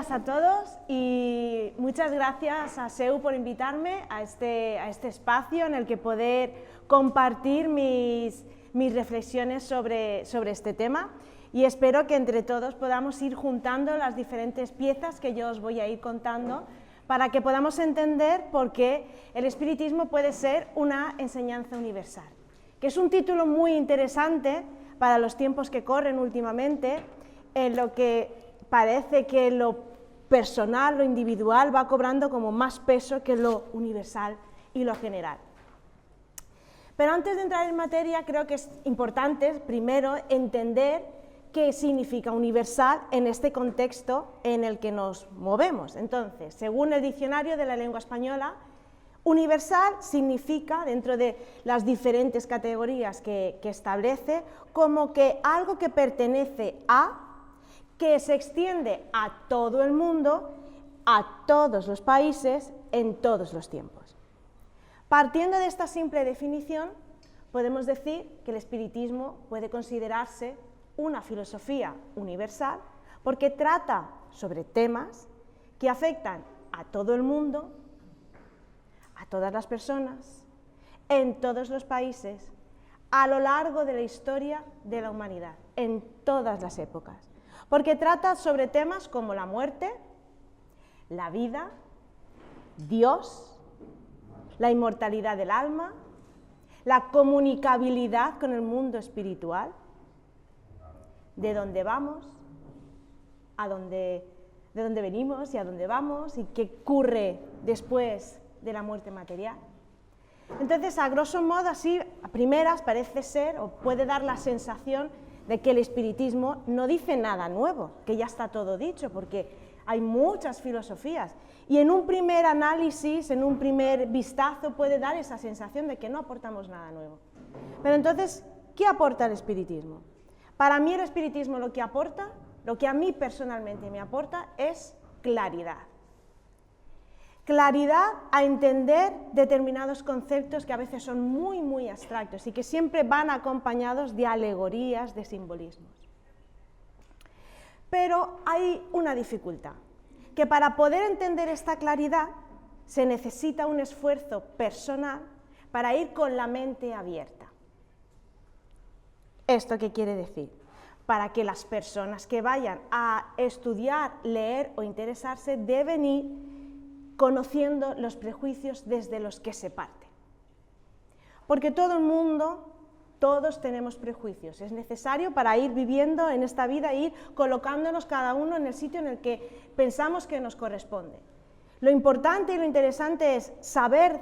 días a todos y muchas gracias a SEU por invitarme a este espacio en el que poder compartir mis reflexiones sobre este tema, y espero que entre todos podamos ir juntando las diferentes piezas que yo os voy a ir contando para que podamos entender por qué el espiritismo puede ser una enseñanza universal, que es un título muy interesante para los tiempos que corren últimamente, en lo que parece que lo personal, lo individual, va cobrando como más peso que lo universal y lo general. Pero antes de entrar en materia, creo que es importante, primero, entender qué significa universal en este contexto en el que nos movemos. Entonces, según el Diccionario de la Lengua Española, universal significa, dentro de las diferentes categorías que establece, como que algo que pertenece a, que se extiende a todo el mundo, a todos los países, en todos los tiempos. Partiendo de esta simple definición, podemos decir que el espiritismo puede considerarse una filosofía universal porque trata sobre temas que afectan a todo el mundo, a todas las personas, en todos los países, a lo largo de la historia de la humanidad, en todas las épocas. Porque trata sobre temas como la muerte, la vida, Dios, la inmortalidad del alma, la comunicabilidad con el mundo espiritual, de dónde vamos, de dónde venimos y a dónde vamos, y qué ocurre después de la muerte material. Entonces, a grosso modo, así, a primeras, parece ser, o puede dar la sensación de que el espiritismo no dice nada nuevo, que ya está todo dicho, porque hay muchas filosofías, y en un primer análisis, en un primer vistazo, puede dar esa sensación de que no aportamos nada nuevo. Pero entonces, ¿qué aporta el espiritismo? Para mí el espiritismo lo que aporta, lo que a mí personalmente me aporta, es claridad. Claridad a entender determinados conceptos que a veces son muy, muy abstractos y que siempre van acompañados de alegorías, de simbolismos. Pero hay una dificultad, que para poder entender esta claridad se necesita un esfuerzo personal para ir con la mente abierta. ¿Esto qué quiere decir? Para que las personas que vayan a estudiar, leer o interesarse deben ir conociendo los prejuicios desde los que se parte. Porque todo el mundo, todos tenemos prejuicios. Es necesario para ir viviendo en esta vida, ir colocándonos cada uno en el sitio en el que pensamos que nos corresponde. Lo importante y lo interesante es saber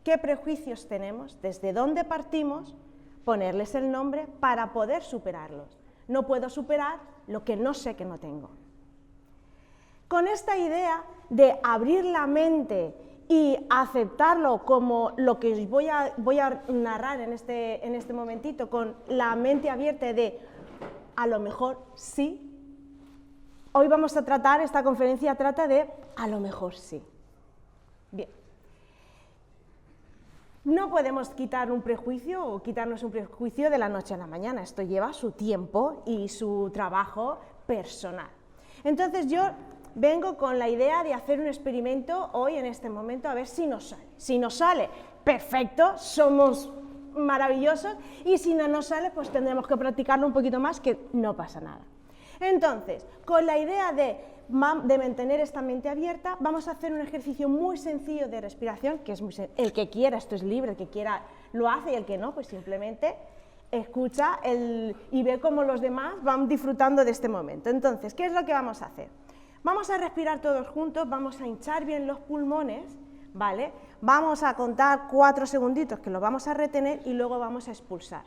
qué prejuicios tenemos, desde dónde partimos, ponerles el nombre para poder superarlos. No puedo superar lo que no sé que no tengo. Con esta idea de abrir la mente y aceptarlo como lo que os voy a narrar en este momentito, con la mente abierta de a lo mejor sí. Hoy vamos a tratar, esta conferencia trata de a lo mejor sí. Bien. No podemos quitar un prejuicio o quitarnos un prejuicio de la noche a la mañana. Esto lleva su tiempo y su trabajo personal. Entonces yo vengo con la idea de hacer un experimento hoy, en este momento, a ver si nos sale. Si nos sale, perfecto, somos maravillosos, y si no nos sale, pues tendremos que practicarlo un poquito más, que no pasa nada. Entonces, con la idea de mantener esta mente abierta, vamos a hacer un ejercicio muy sencillo de respiración, que es el que quiera, esto es libre, el que quiera lo hace, y el que no, pues simplemente escucha y ve cómo los demás van disfrutando de este momento. Entonces, ¿qué es lo que vamos a hacer? Vamos a respirar todos juntos, vamos a hinchar bien los pulmones, ¿vale? Vamos a contar 4 segunditos que lo vamos a retener y luego vamos a expulsar.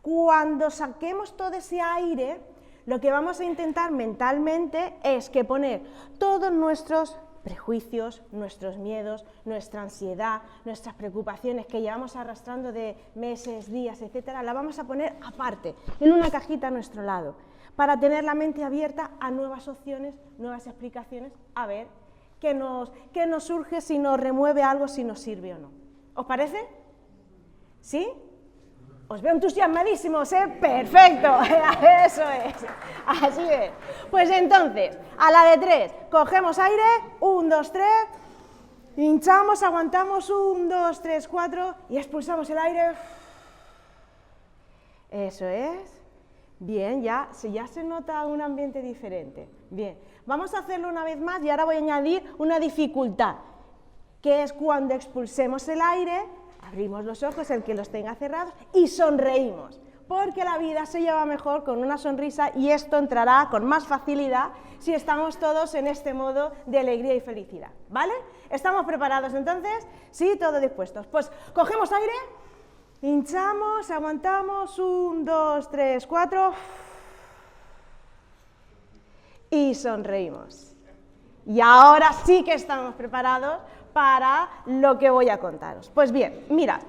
Cuando saquemos todo ese aire, lo que vamos a intentar mentalmente es que poner todos nuestros prejuicios, nuestros miedos, nuestra ansiedad, nuestras preocupaciones que llevamos arrastrando de meses, días, etcétera, la vamos a poner aparte, en una cajita a nuestro lado, para tener la mente abierta a nuevas opciones, nuevas explicaciones, a ver qué nos surge, si nos remueve algo, si nos sirve o no. ¿Os parece? ¿Sí? Os veo entusiasmadísimos, ¿eh? ¡Perfecto! Eso es, así es. Pues entonces, a la de 3, cogemos aire, 1, 2, 3, hinchamos, aguantamos, 1, 2, 3, 4, y expulsamos el aire. Eso es. Bien, ya se nota un ambiente diferente. Bien, vamos a hacerlo una vez más y ahora voy a añadir una dificultad, que es cuando expulsemos el aire, abrimos los ojos, el que los tenga cerrados, y sonreímos, porque la vida se lleva mejor con una sonrisa y esto entrará con más facilidad si estamos todos en este modo de alegría y felicidad, ¿vale? ¿Estamos preparados entonces? ¿Sí? ¿Todos dispuestos? Pues cogemos aire, hinchamos, aguantamos, 1, 2, 3, 4, y sonreímos. Y ahora sí que estamos preparados para lo que voy a contaros. Pues bien, mirad,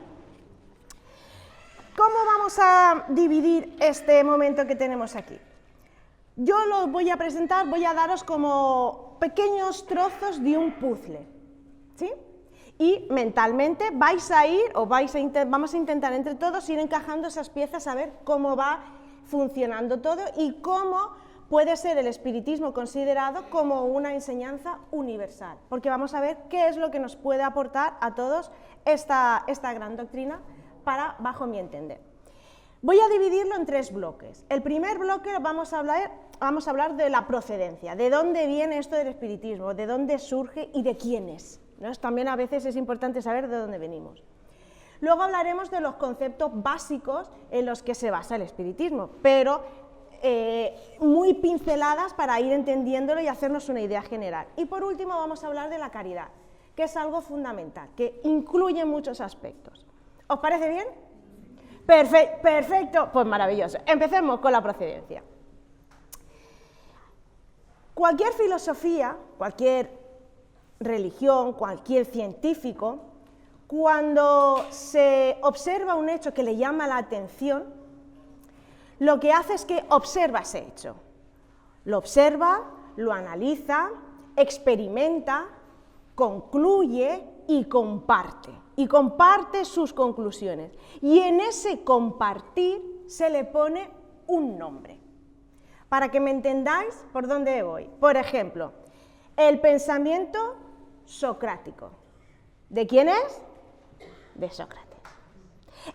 ¿cómo vamos a dividir este momento que tenemos aquí? Yo lo voy a presentar, voy a daros como pequeños trozos de un puzzle, ¿sí? Y mentalmente vais a ir, o vamos a intentar entre todos ir encajando esas piezas a ver cómo va funcionando todo y cómo puede ser el espiritismo considerado como una enseñanza universal, porque vamos a ver qué es lo que nos puede aportar a todos esta gran doctrina bajo mi entender. Voy a dividirlo en 3 bloques. El primer bloque vamos a hablar de la procedencia, de dónde viene esto del espiritismo, de dónde surge y de quién es, ¿no? También a veces es importante saber de dónde venimos. Luego hablaremos de los conceptos básicos en los que se basa el espiritismo, pero muy pinceladas para ir entendiéndolo y hacernos una idea general. Y por último vamos a hablar de la caridad, que es algo fundamental, que incluye muchos aspectos. ¿Os parece bien? Perfecto, pues maravilloso. Empecemos con la procedencia. Cualquier filosofía, cualquier religión, cualquier científico, cuando se observa un hecho que le llama la atención, lo que hace es que observa ese hecho. Lo observa, lo analiza, experimenta, concluye y comparte sus conclusiones. Y en ese compartir se le pone un nombre. Para que me entendáis por dónde voy. Por ejemplo, el pensamiento socrático. ¿De quién es? De Sócrates.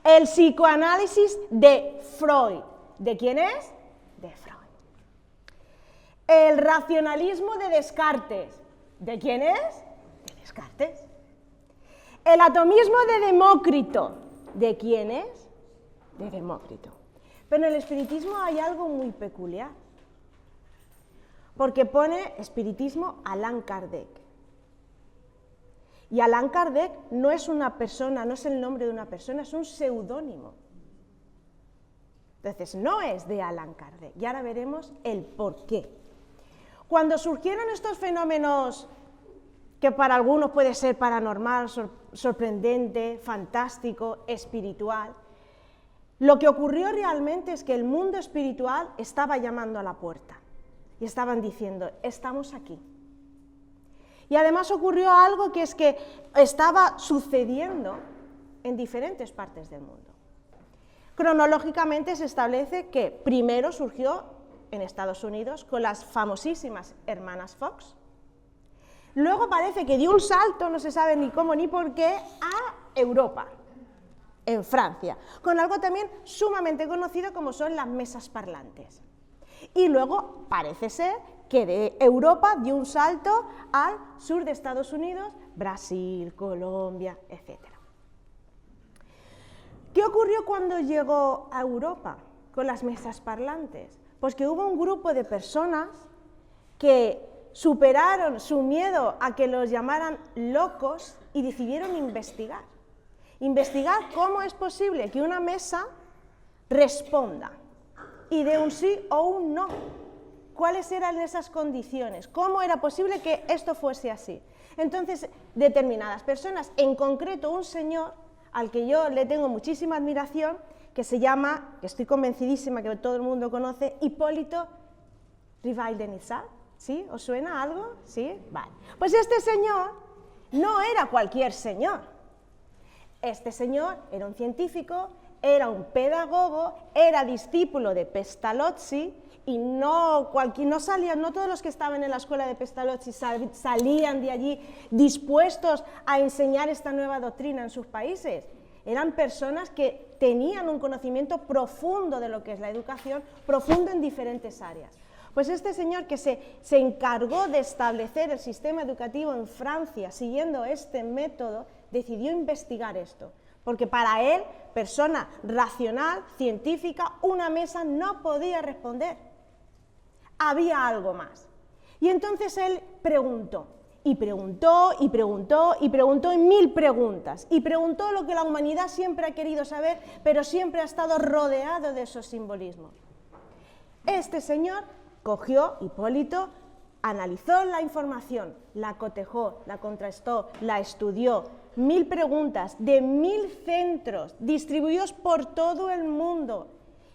El psicoanálisis de Freud. ¿De quién es? De Freud. El racionalismo de Descartes. ¿De quién es? De Descartes. El atomismo de Demócrito. ¿De quién es? De Demócrito. Pero en el espiritismo hay algo muy peculiar, porque pone espiritismo Allan Kardec. Y Allan Kardec no es una persona, no es el nombre de una persona, es un seudónimo. Entonces, no es de Allan Kardec, y ahora veremos el por qué. Cuando surgieron estos fenómenos que para algunos puede ser paranormal, sorprendente, fantástico, espiritual, lo que ocurrió realmente es que el mundo espiritual estaba llamando a la puerta, y estaban diciendo, estamos aquí. Y además ocurrió algo que es que estaba sucediendo en diferentes partes del mundo. Cronológicamente se establece que primero surgió en Estados Unidos con las famosísimas hermanas Fox, luego parece que dio un salto, no se sabe ni cómo ni por qué, a Europa, en Francia, con algo también sumamente conocido como son las mesas parlantes. Y luego parece ser que de Europa dio un salto al sur de Estados Unidos, Brasil, Colombia, etc. ¿Qué ocurrió cuando llegó a Europa con las mesas parlantes? Pues que hubo un grupo de personas que superaron su miedo a que los llamaran locos y decidieron investigar. Investigar cómo es posible que una mesa responda y dé un sí o un no. ¿Cuáles eran esas condiciones? ¿Cómo era posible que esto fuese así? Entonces, determinadas personas, en concreto un señor al que yo le tengo muchísima admiración, que se llama, que estoy convencidísima que todo el mundo conoce, Hipólito Rivail de Niçat. ¿Sí? ¿Os suena algo? ¿Sí? Vale. Pues este señor no era cualquier señor. Este señor era un científico, era un pedagogo, era discípulo de Pestalozzi, y no todos los que estaban en la escuela de Pestalozzi salían de allí dispuestos a enseñar esta nueva doctrina en sus países. Eran personas que tenían un conocimiento profundo de lo que es la educación, profundo en diferentes áreas. Pues este señor que se encargó de establecer el sistema educativo en Francia siguiendo este método, decidió investigar esto. Porque para él, persona racional, científica, una mesa no podía responder. Había algo más. Y entonces él preguntó, y preguntó, y preguntó, y preguntó en 1000 preguntas. Y preguntó lo que la humanidad siempre ha querido saber, pero siempre ha estado rodeado de esos simbolismos. Este señor cogió, Hipólito, analizó la información, la cotejó, la contrastó, la estudió. 1000 preguntas de 1000 centros distribuidos por todo el mundo,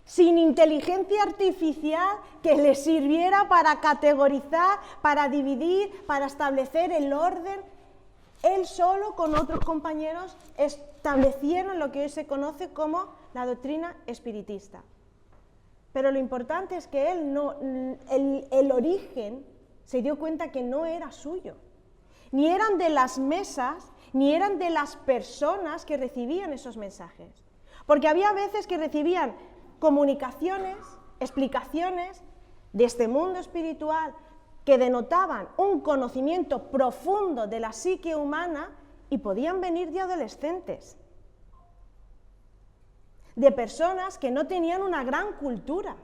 sin inteligencia artificial que le sirviera para categorizar, para dividir, para establecer el orden. Él solo con otros compañeros establecieron lo que hoy se conoce como la doctrina espiritista. Pero lo importante es que el origen se dio cuenta que no era suyo, ni eran de las mesas, ni eran de las personas que recibían esos mensajes. Porque había veces que recibían comunicaciones, explicaciones de este mundo espiritual que denotaban un conocimiento profundo de la psique humana y podían venir de adolescentes, de personas que no tenían una gran cultura.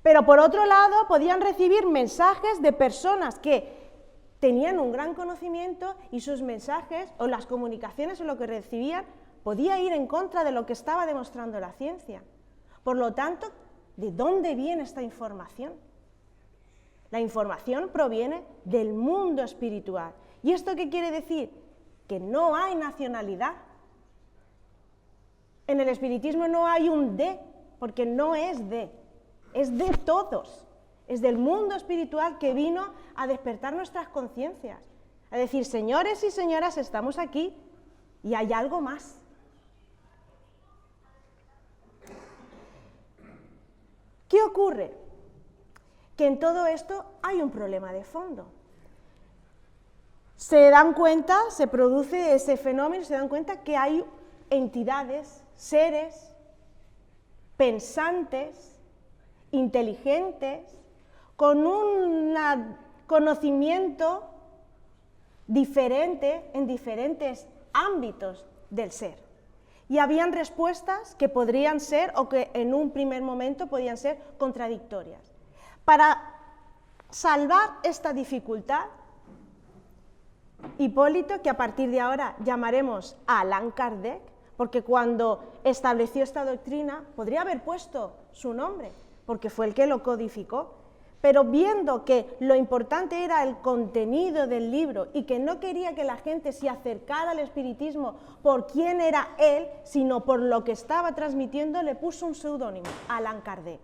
Pero por otro lado podían recibir mensajes de personas que tenían un gran conocimiento y sus mensajes o las comunicaciones o lo que recibían podía ir en contra de lo que estaba demostrando la ciencia. Por lo tanto, ¿de dónde viene esta información? La información proviene del mundo espiritual. ¿Y esto qué quiere decir? Que no hay nacionalidad. En el espiritismo no hay un de, porque no es de todos. Es del mundo espiritual que vino a despertar nuestras conciencias. A decir, señores y señoras, estamos aquí y hay algo más. ¿Qué ocurre? Que en todo esto hay un problema de fondo. Se dan cuenta, se produce ese fenómeno, se dan cuenta que hay entidades, seres, pensantes, inteligentes, con un conocimiento diferente en diferentes ámbitos del ser. Y habían respuestas que podrían ser, o que en un primer momento podían ser contradictorias. Para salvar esta dificultad, Hipólito, que a partir de ahora llamaremos a Allan Kardec, porque cuando estableció esta doctrina podría haber puesto su nombre, porque fue el que lo codificó, pero viendo que lo importante era el contenido del libro y que no quería que la gente se acercara al espiritismo por quién era él, sino por lo que estaba transmitiendo, le puso un seudónimo, Allan Kardec.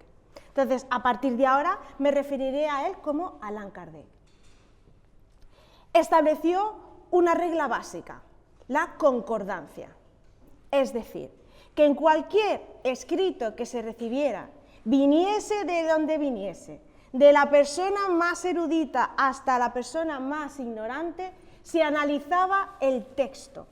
Entonces, a partir de ahora me referiré a él como Allan Kardec. Estableció una regla básica, la concordancia. Es decir, que en cualquier escrito que se recibiera, viniese de donde viniese, de la persona más erudita hasta la persona más ignorante, se analizaba el texto.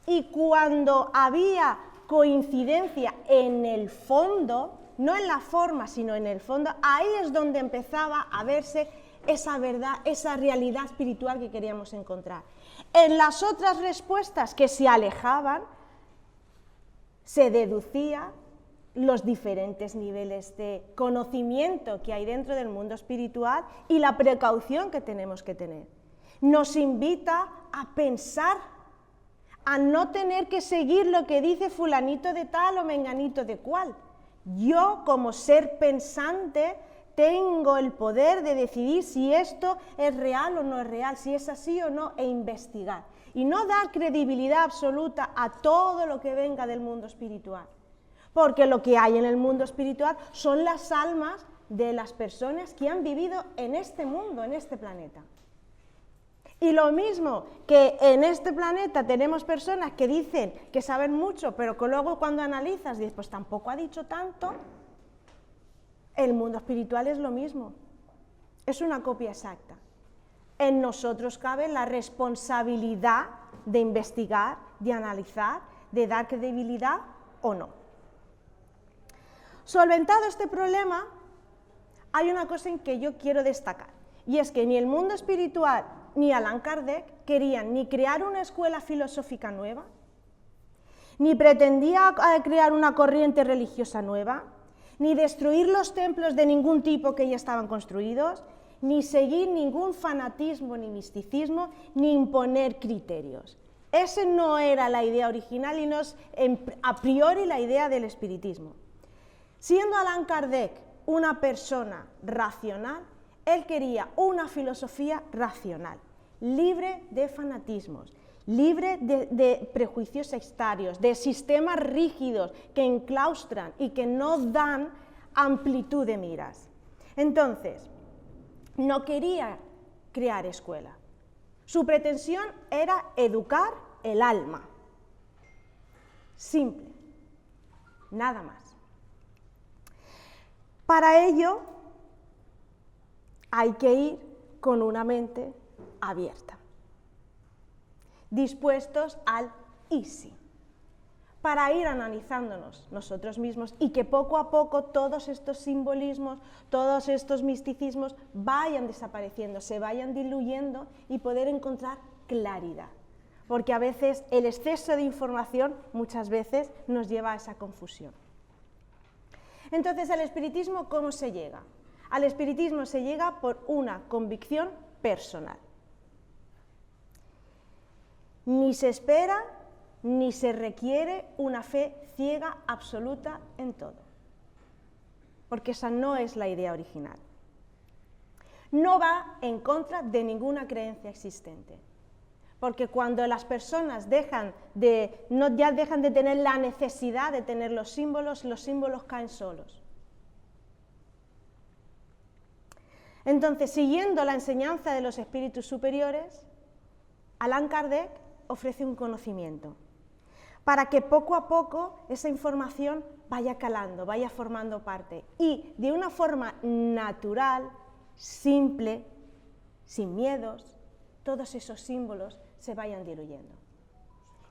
Y cuando había coincidencia en el fondo, no en la forma, sino en el fondo, ahí es donde empezaba a verse esa verdad, esa realidad espiritual que queríamos encontrar. En las otras respuestas que se alejaban, se deducía los diferentes niveles de conocimiento que hay dentro del mundo espiritual y la precaución que tenemos que tener. Nos invita a pensar, a no tener que seguir lo que dice fulanito de tal o menganito de cual. Yo, como ser pensante, tengo el poder de decidir si esto es real o no es real, si es así o no, e investigar. Y no dar credibilidad absoluta a todo lo que venga del mundo espiritual. Porque lo que hay en el mundo espiritual son las almas de las personas que han vivido en este mundo, en este planeta. Y lo mismo que en este planeta tenemos personas que dicen que saben mucho, pero que luego cuando analizas dices, pues tampoco ha dicho tanto, el mundo espiritual es lo mismo, es una copia exacta. En nosotros cabe la responsabilidad de investigar, de analizar, de dar credibilidad o no. Solventado este problema, hay una cosa en que yo quiero destacar, y es que ni el mundo espiritual ni Allan Kardec querían ni crear una escuela filosófica nueva, ni pretendía crear una corriente religiosa nueva, ni destruir los templos de ningún tipo que ya estaban construidos, ni seguir ningún fanatismo ni misticismo, ni imponer criterios. Esa no era la idea original y no es a priori la idea del espiritismo. Siendo Allan Kardec una persona racional, él quería una filosofía racional, libre de fanatismos, libre de prejuicios sectarios, de sistemas rígidos que enclaustran y que no dan amplitud de miras. Entonces, no quería crear escuela. Su pretensión era educar el alma. Simple, nada más. Para ello, hay que ir con una mente abierta, dispuestos al easy, para ir analizándonos nosotros mismos y que poco a poco todos estos simbolismos, todos estos misticismos vayan desapareciendo, se vayan diluyendo y poder encontrar claridad. Porque a veces el exceso de información muchas veces nos lleva a esa confusión. Entonces, ¿al espiritismo cómo se llega? Al espiritismo se llega por una convicción personal. Ni se espera ni se requiere una fe ciega absoluta en todo, porque esa no es la idea original. No va en contra de ninguna creencia existente, porque cuando las personas ya dejan de tener la necesidad de tener los símbolos caen solos. Entonces, siguiendo la enseñanza de los espíritus superiores, Allan Kardec ofrece un conocimiento para que poco a poco esa información vaya calando, vaya formando parte y de una forma natural, simple, sin miedos, todos esos símbolos se vayan diluyendo.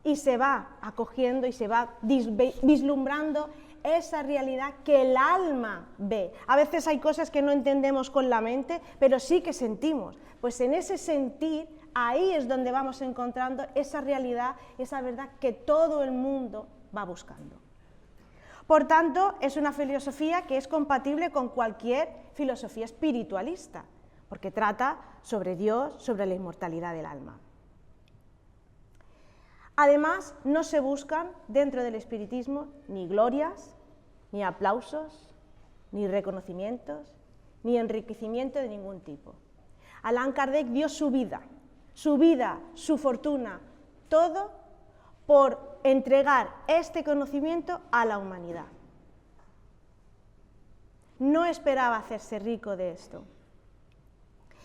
Y se va acogiendo y se va vislumbrando esa realidad que el alma ve. A veces hay cosas que no entendemos con la mente, pero sí que sentimos. Pues en ese sentir, ahí es donde vamos encontrando esa realidad, esa verdad que todo el mundo va buscando. Por tanto, es una filosofía que es compatible con cualquier filosofía espiritualista, porque trata sobre Dios, sobre la inmortalidad del alma. Además, no se buscan dentro del espiritismo ni glorias, ni aplausos, ni reconocimientos, ni enriquecimiento de ningún tipo. Allan Kardec dio su vida, su fortuna, todo por entregar este conocimiento a la humanidad. No esperaba hacerse rico de esto.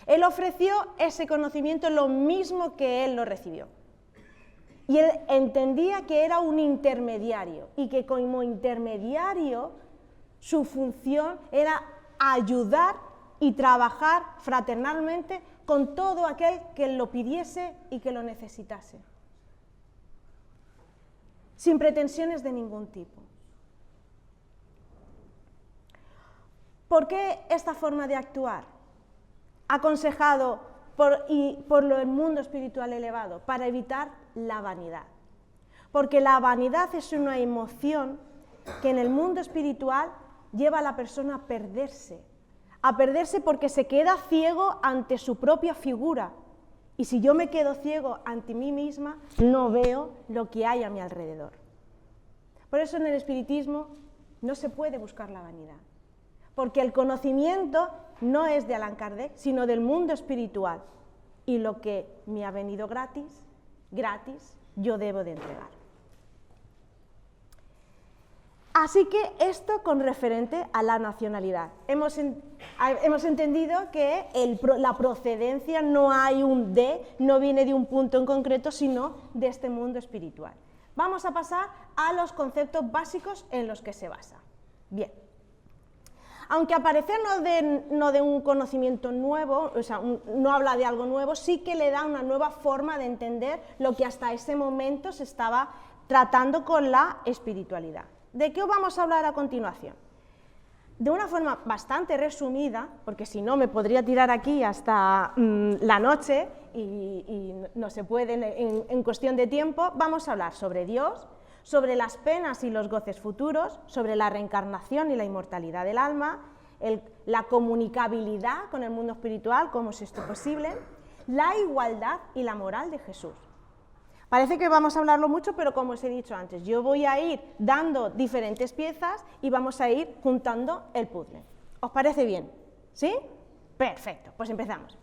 Él ofreció ese conocimiento lo mismo que él lo recibió. Y él entendía que era un intermediario y que como intermediario su función era ayudar y trabajar fraternalmente con todo aquel que lo pidiese y que lo necesitase, sin pretensiones de ningún tipo. ¿Por qué esta forma de actuar? Aconsejado por el mundo espiritual elevado, para evitar la vanidad. Porque la vanidad es una emoción que en el mundo espiritual lleva a la persona a perderse porque se queda ciego ante su propia figura. Y si yo me quedo ciego ante mí misma, no veo lo que hay a mi alrededor. Por eso en el espiritismo no se puede buscar la vanidad, porque el conocimiento no es de Allan Kardec, sino del mundo espiritual. Y lo que me ha venido gratis, yo debo de entregar. Así que esto con referente a la nacionalidad. Hemos entendido que la procedencia no hay un no viene de un punto en concreto, sino de este mundo espiritual. Vamos a pasar a los conceptos básicos en los que se basa. Bien. Aunque a parecer no de un conocimiento nuevo, o sea, no habla de algo nuevo, sí que le da una nueva forma de entender lo que hasta ese momento se estaba tratando con la espiritualidad. ¿De qué vamos a hablar a continuación? De una forma bastante resumida, porque si no me podría tirar aquí hasta la noche y no se puede en cuestión de tiempo, vamos a hablar sobre Dios, sobre las penas y los goces futuros, sobre la reencarnación y la inmortalidad del alma, la comunicabilidad con el mundo espiritual, cómo es esto posible, la igualdad y la moral de Jesús. Parece que vamos a hablarlo mucho, pero como os he dicho antes, yo voy a ir dando diferentes piezas y vamos a ir juntando el puzzle. ¿Os parece bien? ¿Sí? Perfecto, pues empezamos.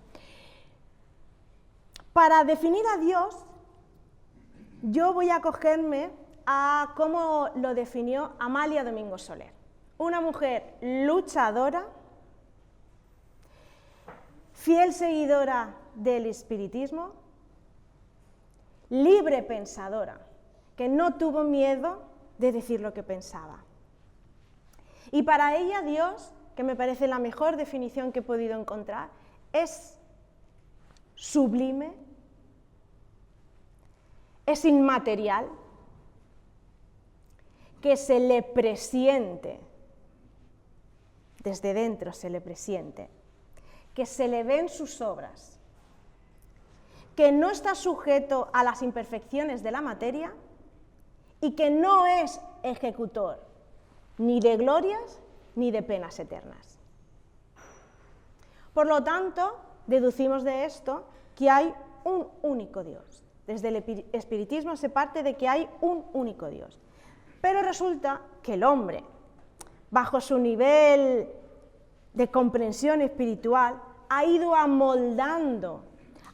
Para definir a Dios, yo voy a acogerme a cómo lo definió Amalia Domingo Soler. Una mujer luchadora, fiel seguidora del espiritismo, libre pensadora, que no tuvo miedo de decir lo que pensaba. Y para ella Dios, que me parece la mejor definición que he podido encontrar, es sublime, es inmaterial, que se le presiente, desde dentro se le presiente, que se le ven sus obras, que no está sujeto a las imperfecciones de la materia y que no es ejecutor ni de glorias ni de penas eternas. Por lo tanto, deducimos de esto que hay un único Dios. Desde el espiritismo se parte de que hay un único Dios. Pero resulta que el hombre, bajo su nivel de comprensión espiritual, ha ido amoldando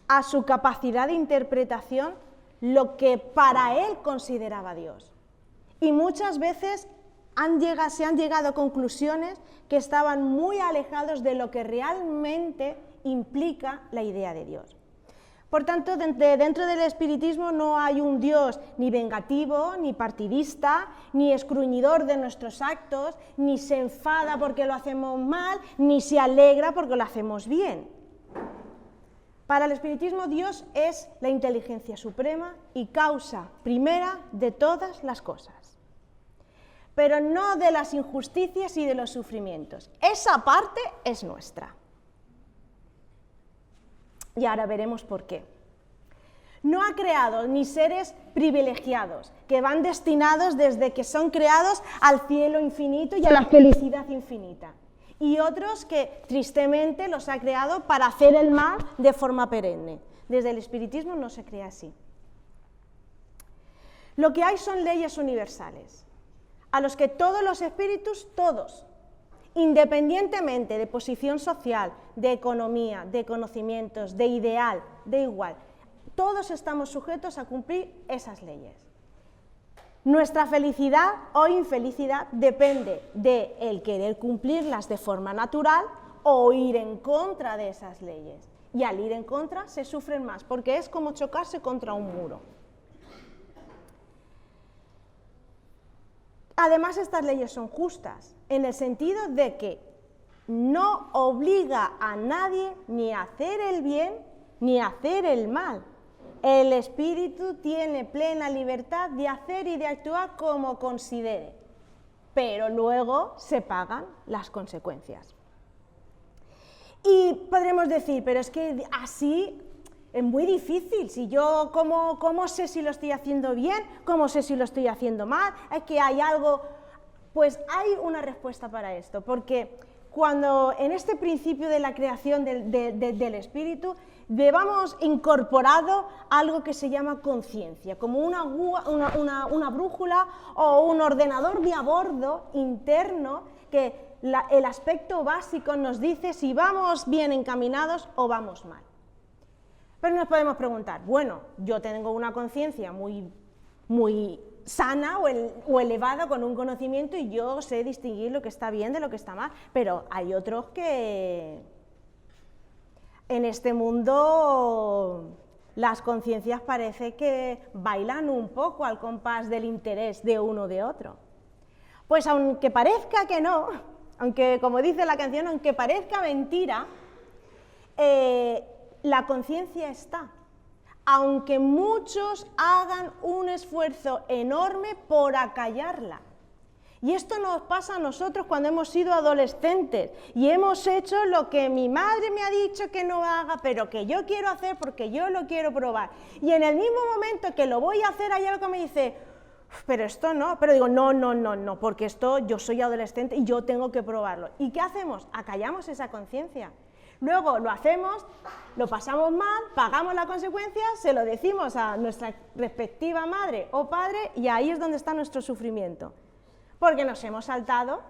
a su capacidad de interpretación lo que para él consideraba Dios. Y muchas veces se han llegado a conclusiones que estaban muy alejados de lo que realmente implica la idea de Dios. Por tanto, dentro del espiritismo no hay un Dios ni vengativo, ni partidista, ni escruñidor de nuestros actos, ni se enfada porque lo hacemos mal, ni se alegra porque lo hacemos bien. Para el espiritismo, Dios es la inteligencia suprema y causa primera de todas las cosas, pero no de las injusticias y de los sufrimientos. Esa parte es nuestra. Y ahora veremos por qué. No ha creado ni seres privilegiados, que van destinados desde que son creados al cielo infinito y a la felicidad infinita. Y otros que tristemente los ha creado para hacer el mal de forma perenne. Desde el espiritismo no se crea así. Lo que hay son leyes universales, a los que todos los espíritus, todos, independientemente de posición social, de economía, de conocimientos, de ideal, de igual, todos estamos sujetos a cumplir esas leyes. Nuestra felicidad o infelicidad depende de el querer cumplirlas de forma natural o ir en contra de esas leyes. Y al ir en contra se sufren más, porque es como chocarse contra un muro. Además, estas leyes son justas, en el sentido de que no obliga a nadie ni a hacer el bien ni a hacer el mal. El espíritu tiene plena libertad de hacer y de actuar como considere, pero luego se pagan las consecuencias. Y podremos decir, pero es que así es muy difícil. Si yo, ¿cómo sé si lo estoy haciendo bien? ¿Cómo sé si lo estoy haciendo mal? ¿Es que hay algo? Pues hay una respuesta para esto, porque cuando en este principio de la creación del espíritu llevamos incorporado algo que se llama conciencia, como una brújula o un ordenador de a bordo interno que el aspecto básico nos dice si vamos bien encaminados o vamos mal. Pero nos podemos preguntar, bueno, yo tengo una conciencia muy sana o elevada con un conocimiento y yo sé distinguir lo que está bien de lo que está mal, pero hay otros que en este mundo las conciencias parece que bailan un poco al compás del interés de uno o de otro. Pues aunque parezca que no, aunque como dice la canción, aunque parezca mentira, la conciencia está. Aunque muchos hagan un esfuerzo enorme por acallarla. Y esto nos pasa a nosotros cuando hemos sido adolescentes y hemos hecho lo que mi madre me ha dicho que no haga, pero que yo quiero hacer porque yo lo quiero probar. Y en el mismo momento que lo voy a hacer, hay algo que me dice, pero esto no, pero digo, no, porque esto yo soy adolescente y yo tengo que probarlo. ¿Y qué hacemos? Acallamos esa conciencia. Luego lo hacemos, lo pasamos mal, pagamos la consecuencia, se lo decimos a nuestra respectiva madre o padre y ahí es donde está nuestro sufrimiento, porque nos hemos saltado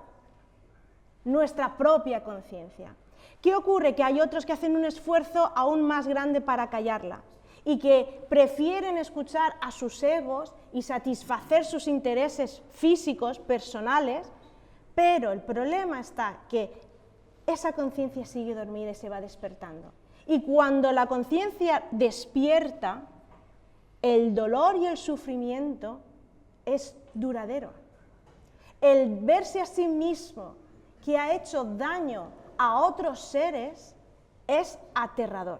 nuestra propia conciencia. ¿Qué ocurre? Que hay otros que hacen un esfuerzo aún más grande para callarla y que prefieren escuchar a sus egos y satisfacer sus intereses físicos, personales, pero el problema está que esa conciencia sigue dormida y se va despertando. Y cuando la conciencia despierta, el dolor y el sufrimiento es duradero. El verse a sí mismo que ha hecho daño a otros seres es aterrador.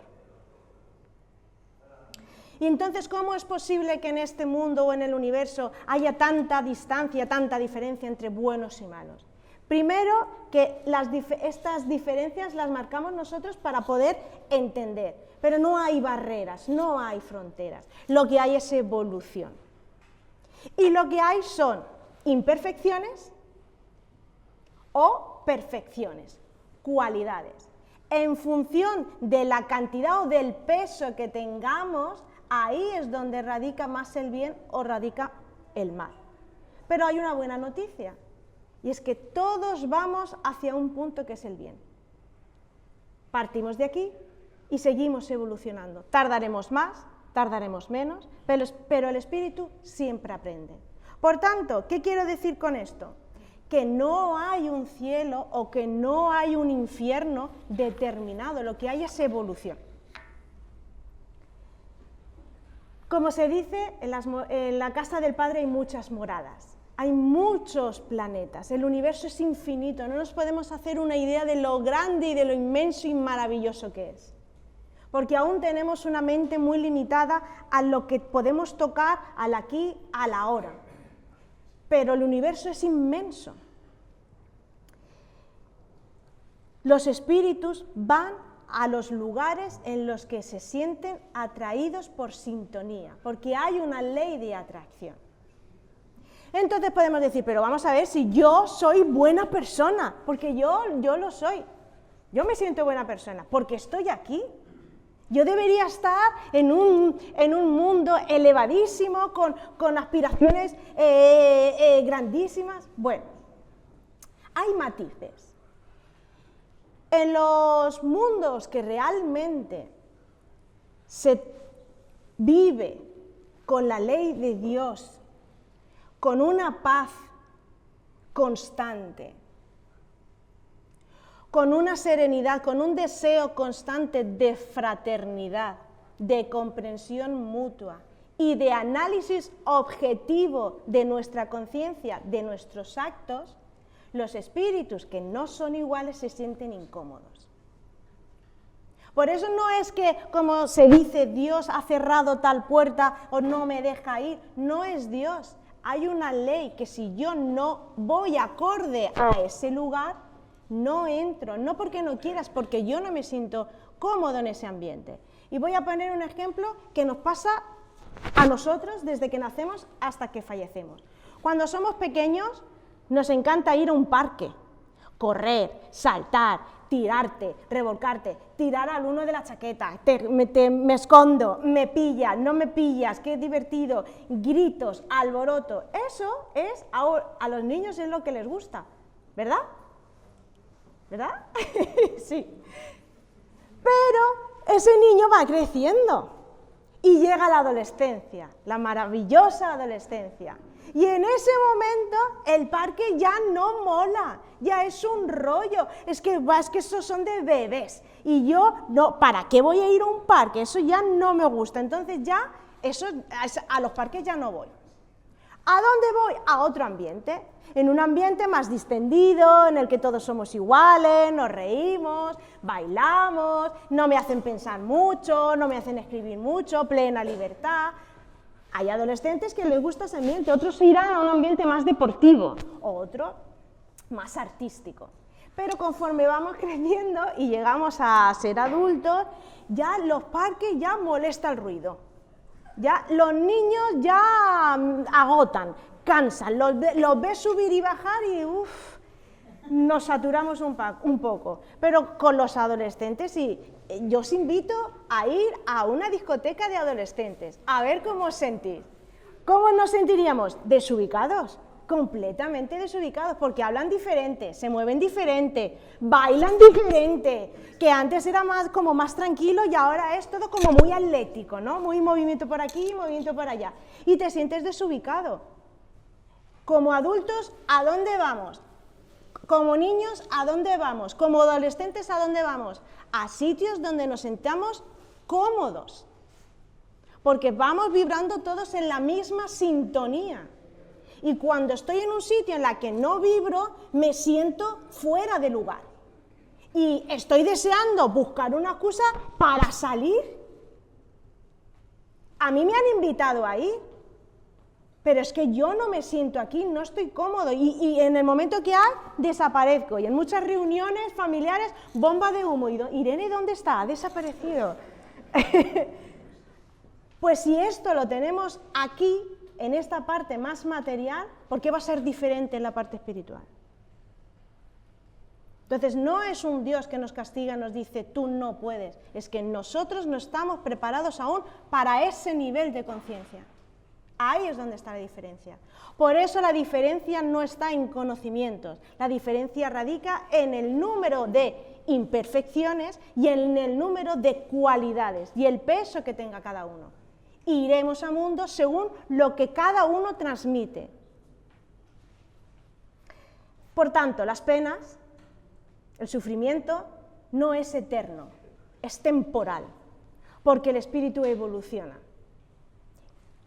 Y entonces, ¿cómo es posible que en este mundo o en el universo haya tanta distancia, tanta diferencia entre buenos y malos? Primero, que estas diferencias las marcamos nosotros para poder entender, pero no hay barreras, no hay fronteras, lo que hay es evolución. Y lo que hay son imperfecciones o perfecciones, cualidades. En función de la cantidad o del peso que tengamos, ahí es donde radica más el bien o radica el mal. Pero hay una buena noticia. Y es que todos vamos hacia un punto que es el bien. Partimos de aquí y seguimos evolucionando. Tardaremos más, tardaremos menos, pero el espíritu siempre aprende. Por tanto, ¿qué quiero decir con esto? Que no hay un cielo o que no hay un infierno determinado, lo que hay es evolución. Como se dice, en la casa del Padre hay muchas moradas. Hay muchos planetas, el universo es infinito, no nos podemos hacer una idea de lo grande y de lo inmenso y maravilloso que es. Porque aún tenemos una mente muy limitada a lo que podemos tocar al aquí, a la ahora. Pero el universo es inmenso. Los espíritus van a los lugares en los que se sienten atraídos por sintonía, porque hay una ley de atracción. Entonces podemos decir, pero vamos a ver si yo soy buena persona, porque yo lo soy. Yo me siento buena persona, porque estoy aquí. Yo debería estar en un mundo elevadísimo, con aspiraciones grandísimas. Bueno, hay matices. En los mundos que realmente se vive con la ley de Dios, con una paz constante, con una serenidad, con un deseo constante de fraternidad, de comprensión mutua y de análisis objetivo de nuestra conciencia, de nuestros actos, los espíritus que no son iguales se sienten incómodos. Por eso no es que, como se dice, Dios ha cerrado tal puerta o no me deja ir, no es Dios. Hay una ley que si yo no voy acorde a ese lugar, no entro, no porque no quieras, porque yo no me siento cómodo en ese ambiente. Y voy a poner un ejemplo que nos pasa a nosotros desde que nacemos hasta que fallecemos. Cuando somos pequeños nos encanta ir a un parque, correr, saltar, tirarte, revolcarte, tirar al uno de la chaqueta, me escondo, me pilla, no me pillas, qué divertido, gritos, alboroto. Eso es, a los niños es lo que les gusta, ¿verdad? ¿Verdad? Sí. Pero ese niño va creciendo Y llega la adolescencia, la maravillosa adolescencia. Y en ese momento el parque ya no mola, ya es un rollo. Es que esos son de bebés. Y yo, no, ¿para qué voy a ir a un parque? Eso ya no me gusta. Entonces ya, a los parques ya no voy. ¿A dónde voy? A otro ambiente. En un ambiente más distendido, en el que todos somos iguales, nos reímos, bailamos, no me hacen pensar mucho, no me hacen escribir mucho, plena libertad. Hay adolescentes que les gusta ese ambiente, otros irán a un ambiente más deportivo, otro más artístico. Pero conforme vamos creciendo y llegamos a ser adultos, ya los parques ya molesta el ruido. Ya los niños ya agotan, cansan, los ves subir y bajar y nos saturamos un poco. Pero con los adolescentes sí, yo os invito a ir a una discoteca de adolescentes, a ver cómo os sentís. ¿Cómo nos sentiríamos? Desubicados, completamente desubicados, porque hablan diferente, se mueven diferente, bailan diferente, que antes era como más tranquilo y ahora es todo como muy atlético, ¿no? Muy movimiento por aquí, movimiento por allá, y te sientes desubicado. Como adultos, ¿a dónde vamos? Como niños, ¿a dónde vamos? Como adolescentes, ¿a dónde vamos? A sitios donde nos sentamos cómodos, porque vamos vibrando todos en la misma sintonía. Y cuando estoy en un sitio en el que no vibro, me siento fuera de lugar. Y estoy deseando buscar una excusa para salir. A mí me han invitado a ir, pero es que yo no me siento aquí, no estoy cómodo. Y en el momento que hay, desaparezco. Y en muchas reuniones familiares, bomba de humo. Irene, ¿dónde está? Ha desaparecido. Pues si esto lo tenemos aquí, en esta parte más material, ¿por qué va a ser diferente en la parte espiritual? Entonces no es un Dios que nos castiga, nos dice, tú no puedes, es que nosotros no estamos preparados aún para ese nivel de conciencia. Ahí es donde está la diferencia. Por eso la diferencia no está en conocimientos, la diferencia radica en el número de imperfecciones y en el número de cualidades y el peso que tenga cada uno. Iremos a mundo según lo que cada uno transmite. Por tanto, las penas, el sufrimiento, no es eterno, es temporal, porque el espíritu evoluciona.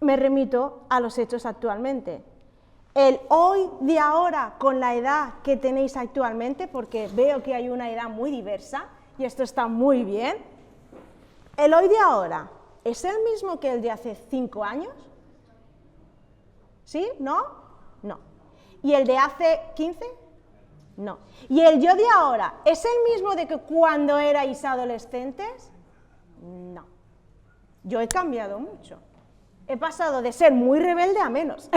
Me remito a los hechos actualmente. El hoy de ahora, con la edad que tenéis actualmente, porque veo que hay una edad muy diversa, y esto está muy bien, el hoy de ahora, ¿es el mismo que el de hace 5 años? ¿Sí? ¿No? No. ¿Y el de hace 15? No. ¿Y el yo de ahora es el mismo de que cuando erais adolescentes? No. Yo he cambiado mucho. He pasado de ser muy rebelde a menos.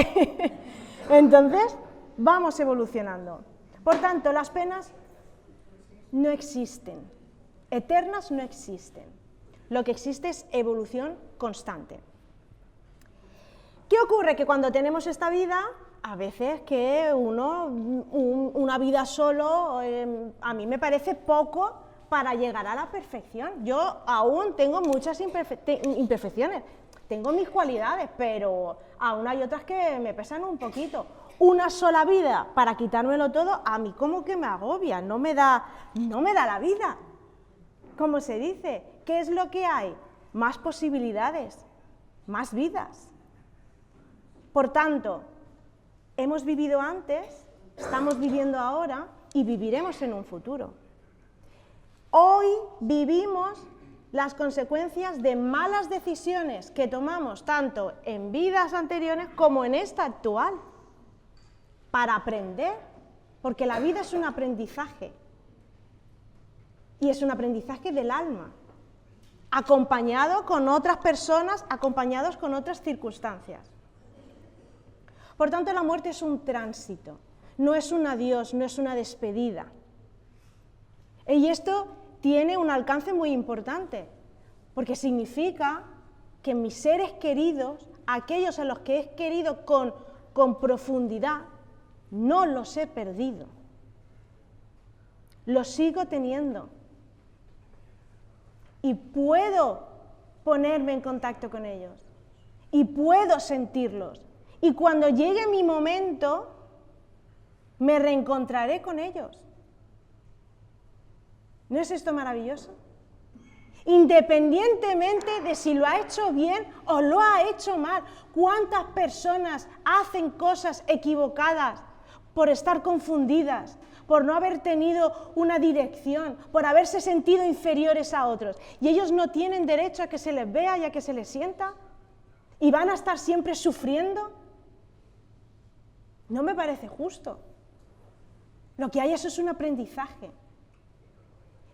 Entonces, vamos evolucionando. Por tanto, las penas no existen. Eternas no existen. Lo que existe es evolución constante. ¿Qué ocurre? Que cuando tenemos esta vida, a veces que una vida solo, a mí me parece poco para llegar a la perfección. Yo aún tengo muchas imperfecciones, tengo mis cualidades, pero aún hay otras que me pesan un poquito. Una sola vida para quitármelo todo, a mí como que me agobia, no me da la vida. Como se dice, ¿qué es lo que hay? Más posibilidades, más vidas. Por tanto, hemos vivido antes, estamos viviendo ahora y viviremos en un futuro. Hoy vivimos las consecuencias de malas decisiones que tomamos tanto en vidas anteriores como en esta actual, para aprender, porque la vida es un aprendizaje. Y es un aprendizaje del alma, acompañado con otras personas, acompañados con otras circunstancias. Por tanto, la muerte es un tránsito, no es un adiós, no es una despedida. Y esto tiene un alcance muy importante, porque significa que mis seres queridos, aquellos a los que he querido con profundidad, no los he perdido. Los sigo teniendo. Y puedo ponerme en contacto con ellos y puedo sentirlos. Y cuando llegue mi momento, me reencontraré con ellos. ¿No es esto maravilloso? Independientemente de si lo ha hecho bien o lo ha hecho mal. ¿Cuántas personas hacen cosas equivocadas por estar confundidas, por no haber tenido una dirección, por haberse sentido inferiores a otros? Y ellos no tienen derecho a que se les vea y a que se les sienta. ¿Y van a estar siempre sufriendo? No me parece justo. Lo que hay es un aprendizaje.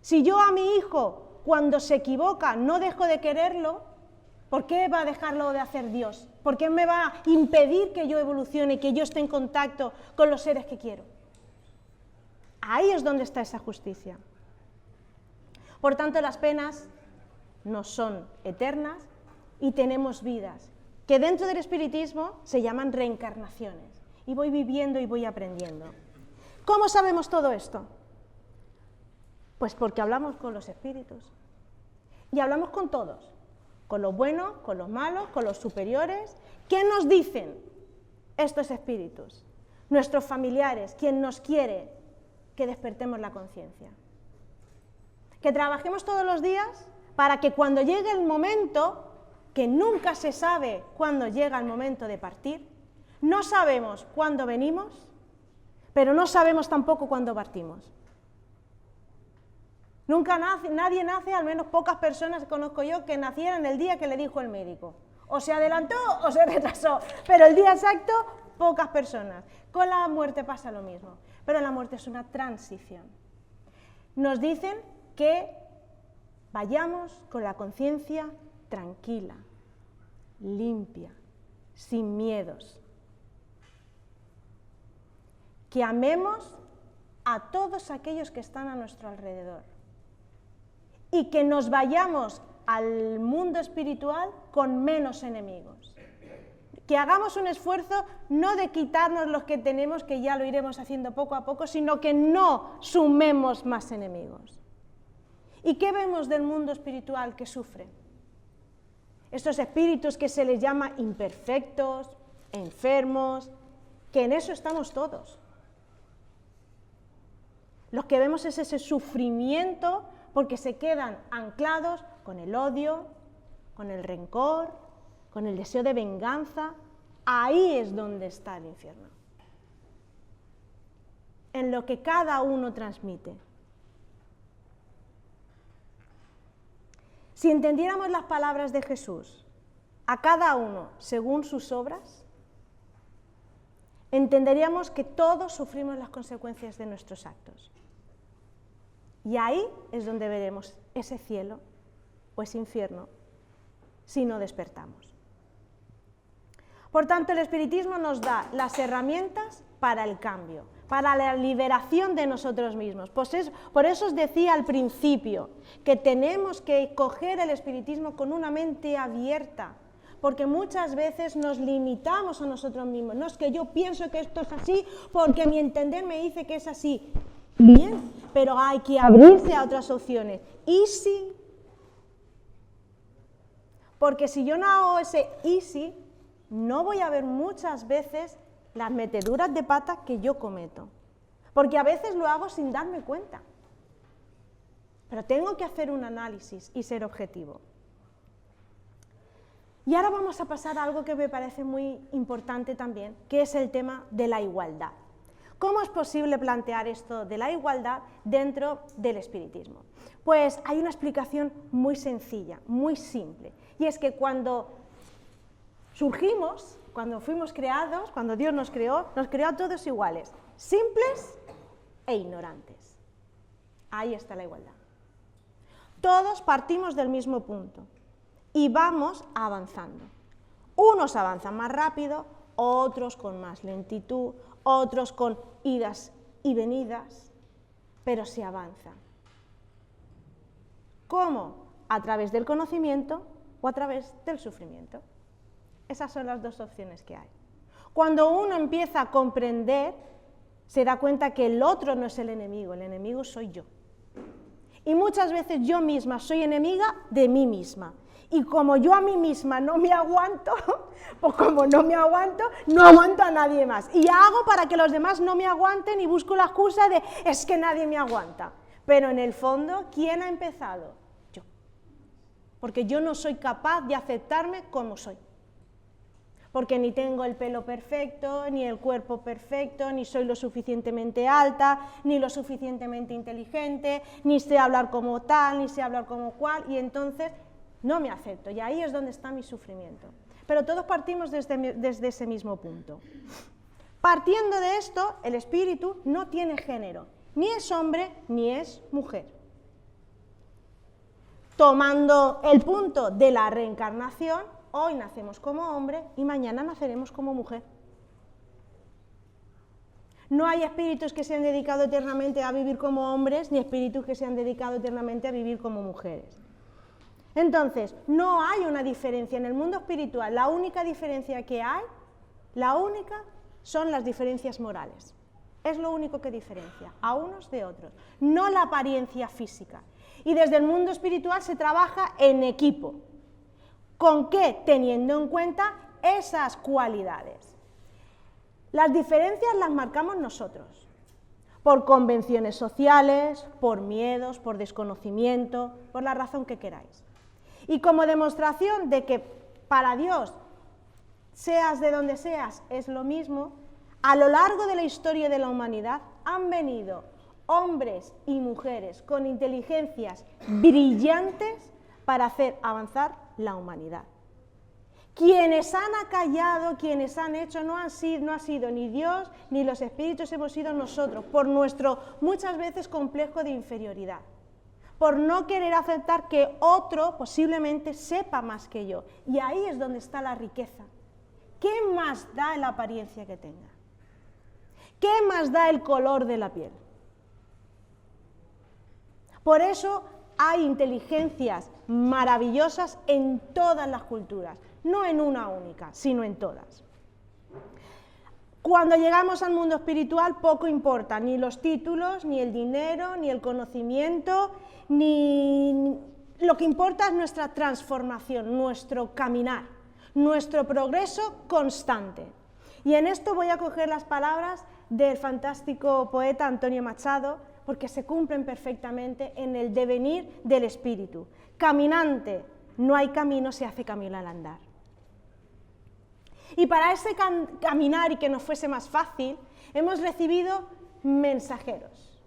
Si yo a mi hijo, cuando se equivoca, no dejo de quererlo, ¿por qué va a dejarlo de hacer Dios? ¿Por qué me va a impedir que yo evolucione y que yo esté en contacto con los seres que quiero? Ahí es donde está esa justicia. Por tanto, las penas no son eternas y tenemos vidas, que dentro del espiritismo se llaman reencarnaciones. Y voy viviendo y voy aprendiendo. ¿Cómo sabemos todo esto? Pues porque hablamos con los espíritus. Y hablamos con todos, con los buenos, con los malos, con los superiores. ¿Qué nos dicen estos espíritus? Nuestros familiares, quien nos quiere que despertemos la conciencia. Que trabajemos todos los días para que cuando llegue el momento, que nunca se sabe cuándo llega el momento de partir, no sabemos cuándo venimos, pero no sabemos tampoco cuándo partimos. Nadie nace, al menos pocas personas conozco yo, que nacieran el día que le dijo el médico. O se adelantó o se retrasó, pero el día exacto, pocas personas. Con la muerte pasa lo mismo, pero la muerte es una transición. Nos dicen que vayamos con la conciencia tranquila, limpia, sin miedos. Que amemos a todos aquellos que están a nuestro alrededor. Y que nos vayamos al mundo espiritual con menos enemigos. Que hagamos un esfuerzo no de quitarnos los que tenemos, que ya lo iremos haciendo poco a poco, sino que no sumemos más enemigos. ¿Y qué vemos del mundo espiritual que sufre? Estos espíritus que se les llama imperfectos, enfermos, que en eso estamos todos. Lo que vemos es ese sufrimiento porque se quedan anclados con el odio, con el rencor, con el deseo de venganza. Ahí es donde está el infierno. En lo que cada uno transmite. Si entendiéramos las palabras de Jesús, a cada uno según sus obras, entenderíamos que todos sufrimos las consecuencias de nuestros actos. Y ahí es donde veremos ese cielo o ese infierno si no despertamos. Por tanto, el espiritismo nos da las herramientas para el cambio, para la liberación de nosotros mismos. Por eso os decía al principio que tenemos que coger el espiritismo con una mente abierta, porque muchas veces nos limitamos a nosotros mismos. No es que yo pienso que esto es así porque mi entender me dice que es así. Bien, pero hay que abrirse a otras opciones. ¿Y si? Porque si yo no hago ese y si, no voy a ver muchas veces las meteduras de pata que yo cometo. Porque a veces lo hago sin darme cuenta. Pero tengo que hacer un análisis y ser objetivo. Y ahora vamos a pasar a algo que me parece muy importante también, que es el tema de la igualdad. ¿Cómo es posible plantear esto de la igualdad dentro del espiritismo? Pues hay una explicación muy sencilla, muy simple, y es que cuando surgimos, cuando fuimos creados, cuando Dios nos creó a todos iguales, simples e ignorantes. Ahí está la igualdad. Todos partimos del mismo punto y vamos avanzando. Unos avanzan más rápido, otros con más lentitud, otros con idas y venidas, pero se avanza. ¿Cómo? A través del conocimiento o a través del sufrimiento. Esas son las dos opciones que hay. Cuando uno empieza a comprender, se da cuenta que el otro no es el enemigo soy yo. Y muchas veces yo misma soy enemiga de mí misma. Y como yo a mí misma no me aguanto, pues como no me aguanto, no aguanto a nadie más. Y hago para que los demás no me aguanten y busco la excusa de es que nadie me aguanta. Pero en el fondo, ¿quién ha empezado? Yo. Porque yo no soy capaz de aceptarme como soy. Porque ni tengo el pelo perfecto, ni el cuerpo perfecto, ni soy lo suficientemente alta, ni lo suficientemente inteligente, ni sé hablar como tal, ni sé hablar como cual, y entonces no me acepto, y ahí es donde está mi sufrimiento. Pero todos partimos desde ese mismo punto. Partiendo de esto, el espíritu no tiene género, ni es hombre ni es mujer. Tomando el punto de la reencarnación, hoy nacemos como hombre y mañana naceremos como mujer. No hay espíritus que se han dedicado eternamente a vivir como hombres, ni espíritus que se han dedicado eternamente a vivir como mujeres. Entonces, no hay una diferencia en el mundo espiritual. La única diferencia que hay, son las diferencias morales. Es lo único que diferencia a unos de otros, no la apariencia física. Y desde el mundo espiritual se trabaja en equipo. ¿Con qué? Teniendo en cuenta esas cualidades. Las diferencias las marcamos nosotros, por convenciones sociales, por miedos, por desconocimiento, por la razón que queráis. Y como demostración de que para Dios, seas de donde seas, es lo mismo, a lo largo de la historia de la humanidad han venido hombres y mujeres con inteligencias brillantes para hacer avanzar la humanidad. Quienes han acallado, quienes han hecho, no ha sido ni Dios ni los espíritus, hemos sido nosotros, por nuestro muchas veces complejo de inferioridad, por no querer aceptar que otro posiblemente sepa más que yo. Y ahí es donde está la riqueza. ¿Qué más da la apariencia que tenga? ¿Qué más da el color de la piel? Por eso hay inteligencias maravillosas en todas las culturas, no en una única, sino en todas. Cuando llegamos al mundo espiritual poco importa, ni los títulos, ni el dinero, ni el conocimiento, ni lo que importa es nuestra transformación, nuestro caminar, nuestro progreso constante. Y en esto voy a coger las palabras del fantástico poeta Antonio Machado, porque se cumplen perfectamente en el devenir del espíritu. Caminante, no hay camino, se hace camino al andar. Y para ese caminar y que nos fuese más fácil, hemos recibido mensajeros,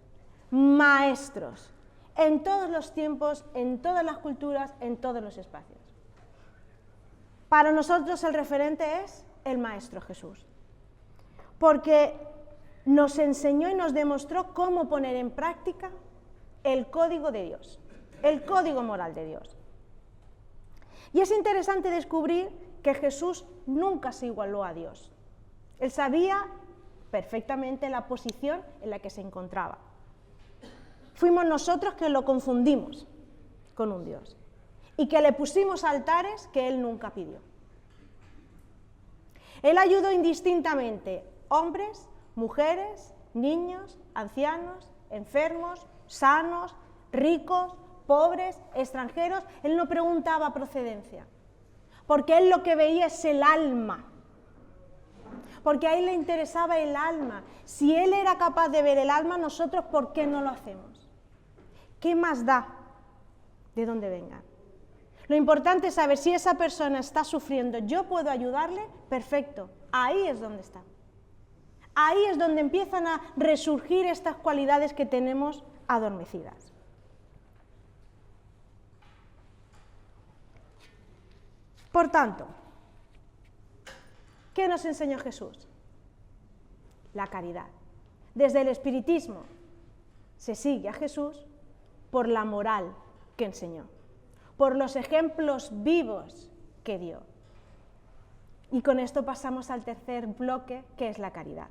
maestros, en todos los tiempos, en todas las culturas, en todos los espacios. Para nosotros el referente es el Maestro Jesús, porque nos enseñó y nos demostró cómo poner en práctica el código de Dios, el código moral de Dios. Y es interesante descubrir que Jesús nunca se igualó a Dios. Él sabía perfectamente la posición en la que se encontraba. Fuimos nosotros que lo confundimos con un Dios y que le pusimos altares que Él nunca pidió. Él ayudó indistintamente hombres, mujeres, niños, ancianos, enfermos, sanos, ricos, pobres, extranjeros. Él no preguntaba procedencia, porque él lo que veía es el alma, porque a él le interesaba el alma. Si él era capaz de ver el alma, nosotros, ¿por qué no lo hacemos? ¿Qué más da de dónde vengan? Lo importante es saber si esa persona está sufriendo, yo puedo ayudarle, perfecto, ahí es donde está. Ahí es donde empiezan a resurgir estas cualidades que tenemos adormecidas. Por tanto, ¿qué nos enseñó Jesús? La caridad. Desde el espiritismo se sigue a Jesús por la moral que enseñó, por los ejemplos vivos que dio. Y con esto pasamos al tercer bloque, que es la caridad.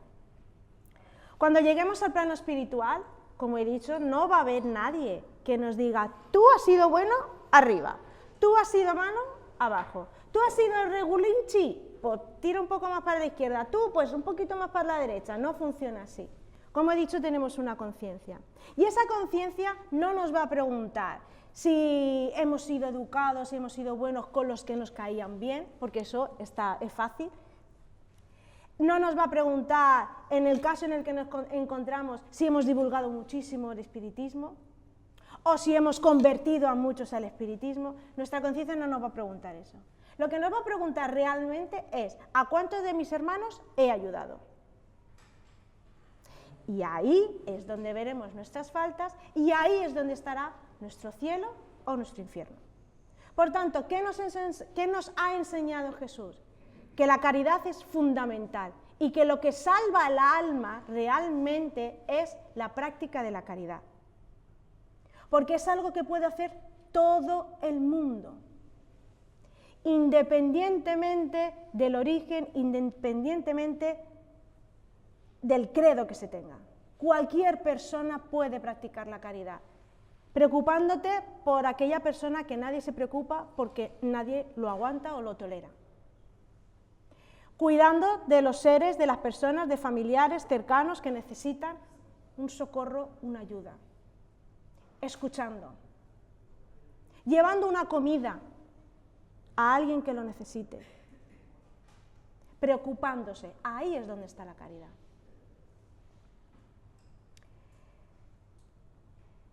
Cuando lleguemos al plano espiritual, como he dicho, no va a haber nadie que nos diga, tú has sido bueno, arriba, tú has sido malo, abajo, tú has sido regulinchi, pues tira un poco más para la izquierda, tú pues un poquito más para la derecha. No funciona así. Como he dicho, tenemos una conciencia. Y esa conciencia no nos va a preguntar si hemos sido educados, si hemos sido buenos con los que nos caían bien, porque eso es fácil. No nos va a preguntar, en el caso en el que nos encontramos, si hemos divulgado muchísimo el espiritismo o si hemos convertido a muchos al espiritismo. Nuestra conciencia no nos va a preguntar eso. Lo que nos va a preguntar realmente es, ¿a cuántos de mis hermanos he ayudado? Y ahí es donde veremos nuestras faltas y ahí es donde estará nuestro cielo o nuestro infierno. Por tanto, ¿qué nos ha enseñado Jesús? Que la caridad es fundamental y que lo que salva al alma realmente es la práctica de la caridad. Porque es algo que puede hacer todo el mundo, independientemente del origen, independientemente del credo que se tenga. Cualquier persona puede practicar la caridad, preocupándote por aquella persona que nadie se preocupa porque nadie lo aguanta o lo tolera. Cuidando de los seres, de las personas, de familiares cercanos que necesitan un socorro, una ayuda. Escuchando. Llevando una comida a alguien que lo necesite. Preocupándose. Ahí es donde está la caridad.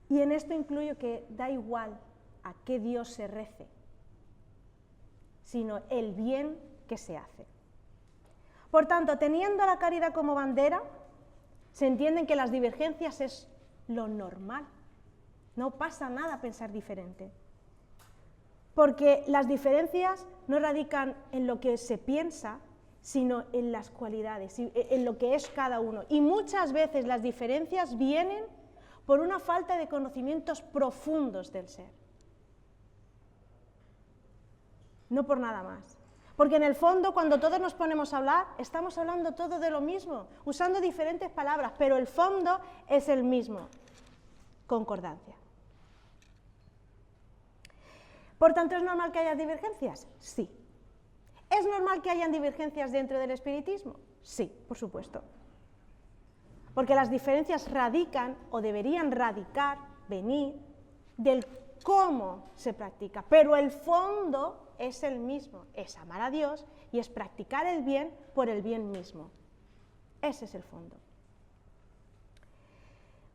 Y en esto incluyo que da igual a qué Dios se rece, sino el bien que se hace. Por tanto, teniendo la caridad como bandera, se entienden que las divergencias es lo normal. No pasa nada pensar diferente. Porque las diferencias no radican en lo que se piensa, sino en las cualidades, en lo que es cada uno. Y muchas veces las diferencias vienen por una falta de conocimientos profundos del ser. No por nada más. Porque en el fondo, cuando todos nos ponemos a hablar, estamos hablando todos de lo mismo, usando diferentes palabras, pero el fondo es el mismo, concordancia. Por tanto, ¿es normal que haya divergencias? Sí. ¿Es normal que hayan divergencias dentro del espiritismo? Sí, por supuesto. Porque las diferencias radican, o deberían radicar, venir, del cómo se practica, pero el fondo es el mismo, es amar a Dios y es practicar el bien por el bien mismo. Ese es el fondo.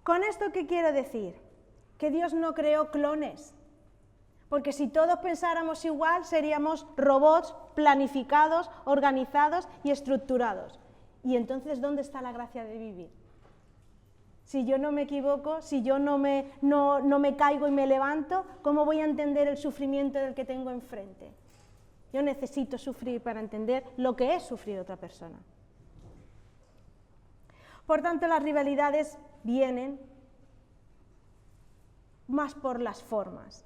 ¿Con esto qué quiero decir? Que Dios no creó clones, porque si todos pensáramos igual seríamos robots planificados, organizados y estructurados. Y entonces, ¿dónde está la gracia de vivir? Si yo no me equivoco, si yo no me caigo y me levanto, ¿cómo voy a entender el sufrimiento del que tengo enfrente? Yo necesito sufrir para entender lo que es sufrir otra persona. Por tanto, las rivalidades vienen más por las formas.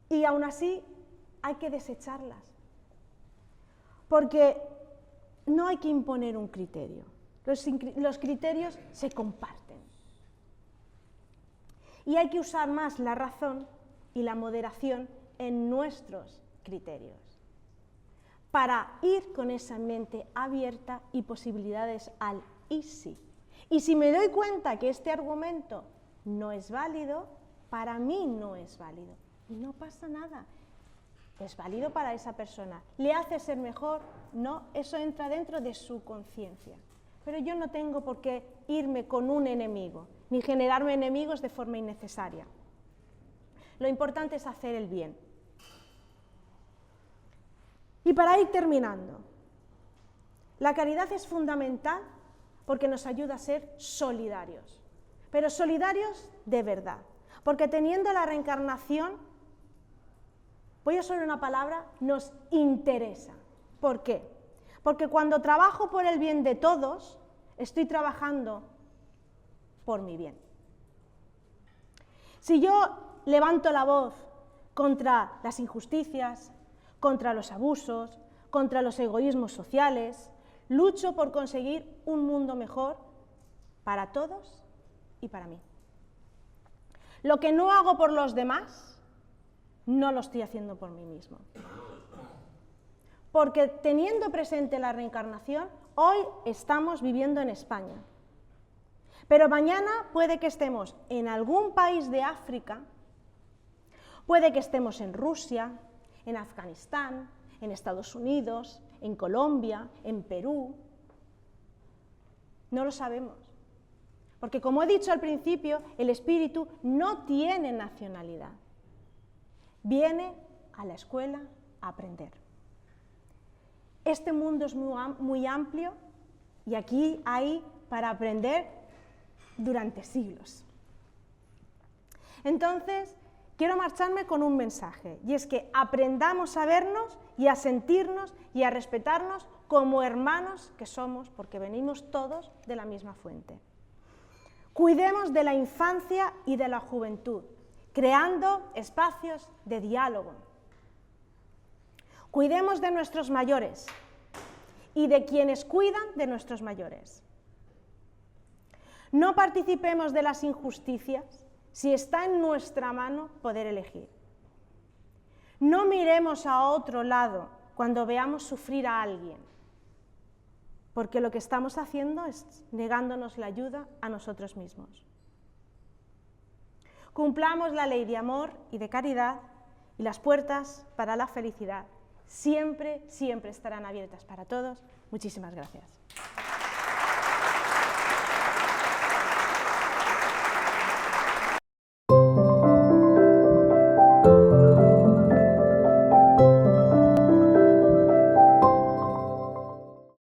Y aún así hay que desecharlas. Porque no hay que imponer un criterio. Los criterios se comparten. Y hay que usar más la razón y la moderación en nuestros criterios, para ir con esa mente abierta y posibilidades al y sí. Y si me doy cuenta que este argumento no es válido, para mí no es válido. Y no pasa nada. Es válido para esa persona. ¿Le hace ser mejor? No, eso entra dentro de su conciencia. Pero yo no tengo por qué irme con un enemigo, ni generarme enemigos de forma innecesaria. Lo importante es hacer el bien. Y para ir terminando, la caridad es fundamental porque nos ayuda a ser solidarios, pero solidarios de verdad, porque teniendo la reencarnación, voy a usar una palabra, nos interesa. ¿Por qué? Porque cuando trabajo por el bien de todos, estoy trabajando por mi bien. Si yo levanto la voz contra las injusticias, contra los abusos, contra los egoísmos sociales, lucho por conseguir un mundo mejor para todos y para mí. Lo que no hago por los demás, no lo estoy haciendo por mí mismo. Porque teniendo presente la reencarnación, hoy estamos viviendo en España. Pero mañana puede que estemos en algún país de África Puede que estemos en Rusia, en Afganistán, en Estados Unidos, en Colombia, en Perú. No lo sabemos. Porque, como he dicho al principio, el espíritu no tiene nacionalidad. Viene a la escuela a aprender. Este mundo es muy amplio y aquí hay para aprender durante siglos. Entonces, quiero marcharme con un mensaje, y es que aprendamos a vernos y a sentirnos y a respetarnos como hermanos que somos, porque venimos todos de la misma fuente. Cuidemos de la infancia y de la juventud, creando espacios de diálogo. Cuidemos de nuestros mayores y de quienes cuidan de nuestros mayores. No participemos de las injusticias si está en nuestra mano poder elegir. No miremos a otro lado cuando veamos sufrir a alguien, porque lo que estamos haciendo es negándonos la ayuda a nosotros mismos. Cumplamos la ley de amor y de caridad, y las puertas para la felicidad siempre, siempre estarán abiertas para todos. Muchísimas gracias.